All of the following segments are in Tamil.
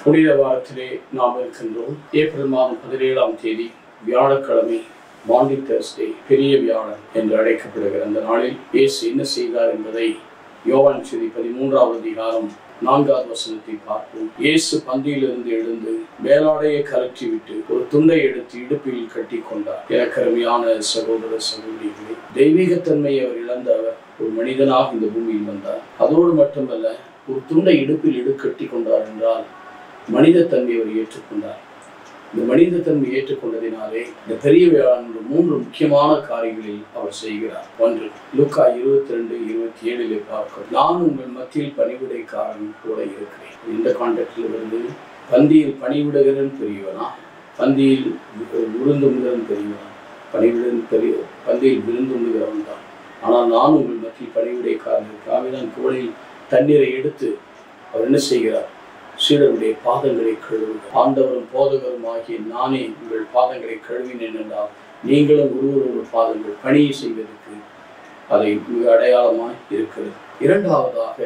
புனித வாரத்திலே நாம் இருக்கின்றோம். ஏப்ரல் மாதம் 17ஆம் தேதி வியாழக்கிழமை, மாண்டி தர்ஸ்டே, பெரிய வியாழன் என்று அழைக்கப்படுகிற அந்த நாளில் இயேசு என்ன செய்தார் என்பதை யோவான் செய்தி 13ஆவது அதிகாரம் 4வது வசனத்தை பார்ப்போம். இயேசு பந்தியிலிருந்து எழுந்து மேலாடையை கலற்றிவிட்டு ஒரு துண்டை எடுத்து இடுப்பில் கட்டி கொண்டார். எனக்கு அருமையான சகோதர சகோதரிகளே, தெய்வீகத்தன்மையை அவர் இழந்த அவர் ஒரு மனிதனாக இந்த பூமியில் வந்தார். அதோடு மட்டுமல்ல, ஒரு துண்டை இடுப்பில் கட்டி கொண்டார் என்றால் மனித தன்மை அவர் ஏற்றுக்கொண்டார். இந்த மனித தன்மை ஏற்றுக்கொண்டதினாலே இந்த பெரிய வியாழன் 3 முக்கியமான காரியங்களில் அவர் செய்கிறார். ஒன்று, லூக்கா 22:27 பார்க்கிறோம். நான் உங்கள் மத்தியில் பணிவிடைக்காரன் கூட இருக்கிறேன். இந்த கான்டெக்ட்ல இருந்து பந்தியில் பணிவிடுகிறன் பெரியவனா, பந்தியில் விருந்துகிறன் பெரியவனா? பந்தியில் விருந்துகிறவன் தான். ஆனால் நான் உங்கள் மத்தியில் பணிவிடைக்காரனுக்காக தான் கோடையில் தண்ணீரை எடுத்து அவர் என்ன செய்கிறார்? சீடருடைய பாதங்களை கழுவுகிறார். ஆண்டவரும் போதகரும் ஆகிய நானே உங்கள் பாதங்களை கழுவினேன் என்றால் நீங்களும் ஒருவரோட பாதங்கள் பணியை செய்வதற்கு அதை மிக அடையாளமாய் இருக்கிறது. இரண்டாவதாக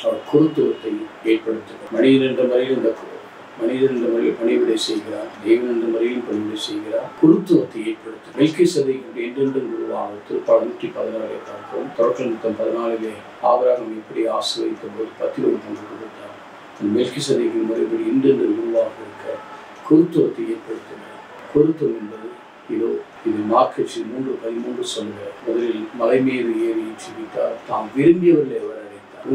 அவர் குருத்துவத்தை ஏற்படுத்துகிறார். மனிதன் என்ற முறையில் பணிவிடை செய்கிறார், தேவன் என்ற முறையில் பணிவிடை செய்கிறார். குருத்துவத்தை ஏற்படுத்தும். மெல்கிசேதேக்கு என்றென்றும் குருவாக திருப்பாடல் 114 பார்ப்போம். தொடக்கம் 14 ஆபிரகாம் எப்படி ஆசீர்வதித்த போது 10 பங்கு கொடுத்தார். மெல்கிசேதேக்கு முறைப்படி இன்றென்று குருவாக இருக்க குருத்துவத்தை ஏற்படுத்துகிறார். குருத்துவம் என்பது இது மார்க் 3:13 சொல்லுகிறார். முதலில் மலை மீது ஏறி ஜெபித்தார். தாம் விரும்பியவர்களை அவர் அழைத்தார்.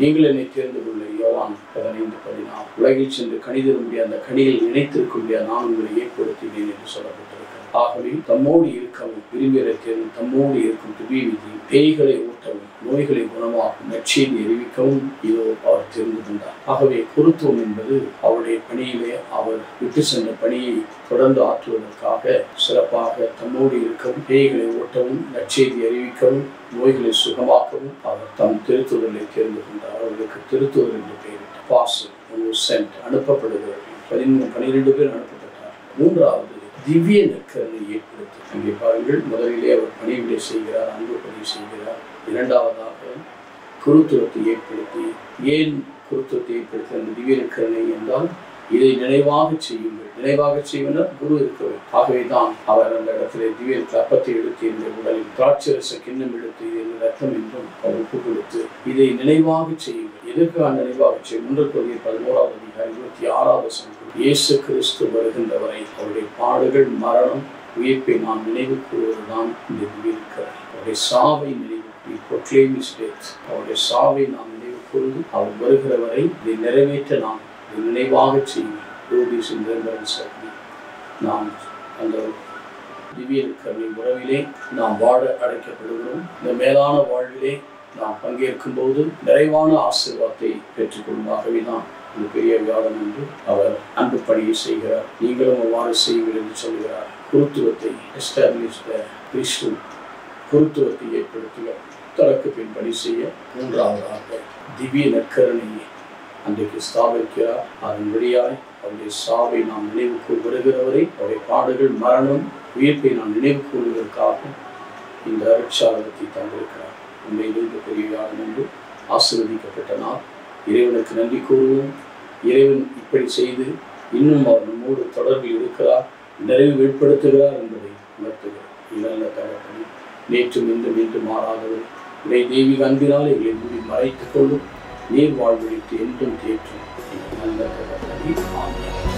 நீங்கள் என்னை தேர்ந்து கொள்ள யோவான் 15:14. உலகில் சென்று கனி தர முடியாத அந்த கனியில் நினைத்திருக்க முடியாத நான் உங்களை ஏற்படுத்தினேன் என்று சொல்லப்பட்டிருக்கிறது. ஆகவே தம்மோடு இருக்கவும் விரும்பியதை தேர்ந்து தம்மோடு இருக்கும் துபிவிதி பேய்களை ஊட்டவும் நோய்களை குணமாகவும் நற்செய்தி அறிவிக்கவும் இதோ அவர் தெரிந்து கொண்டார். ஆகவே குருத்துவம் என்பது அவருடைய பணியிலே அவர் விட்டு சென்ற பணியை தொடர்ந்து ஆற்றுவதற்காக சிறப்பாக தம்மோடு இருக்கவும் பேய்களை ஓட்டவும் நற்செய்தி அறிவிக்கவும் நோய்களை சுகமாக்கவும் அவர் தம் திருத்துதலை தேர்ந்து கொண்டார். அவர்களுக்கு திருத்துதல் என்று பெயரிட்டார். அனுப்பப்படுகிறார்கள். 12 பேர் அனுப்பப்பட்டார். மூன்றாவது, திவ்ய நற்கருணை ஏற்படுத்தி. அங்கே பாருங்கள், முதலிலே அவர் பணிவிடை செய்கிறார், அன்பு பதிவு செய்கிறார். இரண்டாவதாக குருத்துவத்தை ஏற்படுத்தி. ஏன் குருத்துவத்தை ஏற்படுத்தி அந்த திவ்ய நற்கருணை என்றால் இதை நினைவாக செய்யுங்கள். நினைவாக செய்வனர் குரு இருக்கவே. ஆகவேதான் அவர் அந்த இடத்திலே திவ்ய அப்பத்தை எடுத்து இந்த உடலில் திராட்சரச கிண்ணம் எடுத்து இது ரத்தம் என்றும் அவர் ஒப்பு கொடுத்து இதை நினைவாக செய்யுங்கள். எதற்காக நினைவாக செய்யும்? 1 Corinthians 11வது அதிகாரம் 26வது வசனம். இயேசு கிறிஸ்து வருகின்றவரை அவருடைய பாடுகள், மரணம், உயிர்ப்பை நாம் நினைவு கூறுவதுதான் இந்த திவ்ய நற்கருணை. அவருடைய சாவை நினைவு, அவருடைய சாவை நாம் நினைவு கூர்ந்து அவர் வருகிறவரை இதை நிறைவேற்ற நாம் நினைவாக செய்யும். நாம் அந்த திவ்ய நற்கருணை உறவிலே நாம் வாழ அழைக்கப்படுகிறோம். இந்த மேலான வாழ்விலே நாம் பங்கேற்கும் போது நிறைவான ஆசீர்வாதத்தை பெற்றுக்கொள்ளுமாகவே தான் இந்த பெரிய வியாழன் என்று அவர் அன்பு பணியை செய்கிறார். நீங்களும் அவ்வாறு செய்யுங்கள் என்று சொல்கிறார். குருத்துவத்தை குருத்துவத்தை ஏற்படுத்துக தனக்கு பின் பணி செய்ய. மூன்றாவதாக திவ்ய நற்கருணையை அன்றைக்கு ஸ்தாபிக்கிறார். அதன் வழியாய் அவருடைய சாவை நாம் நினைவு வருகிறவரை அவருடைய பாடுகள், மரணம், உயிர்ப்பை நாம் நினைவு கூறுவதற்காக இந்த அருட்சாதனத்தை தந்திருக்கிறார். உண்மையிலிருந்து பெரிய வியாழன் என்று ஆசீர்வதிக்கப்பட்ட நாள். இறைவனுக்கு நன்றி கூறுவோம். இறைவன் இப்படி செய்து இன்னும் அவர் நம்மோடு தொடர்பில் இருக்கிறார், நிறைவு வெளிப்படுத்துகிறார் என்பதை உணர்த்துகிறார். இழந்த தகப்பனை நேற்றும் இன்றும் மாறாதவர் உடைய தெய்வீக அன்பினால் எங்களை மூடி மறைத்துக் கொள்ளும். நீர் வாழ்வழித்து என்றும் தேற்றும் நல்ல தகப்பனை. ஆமென்.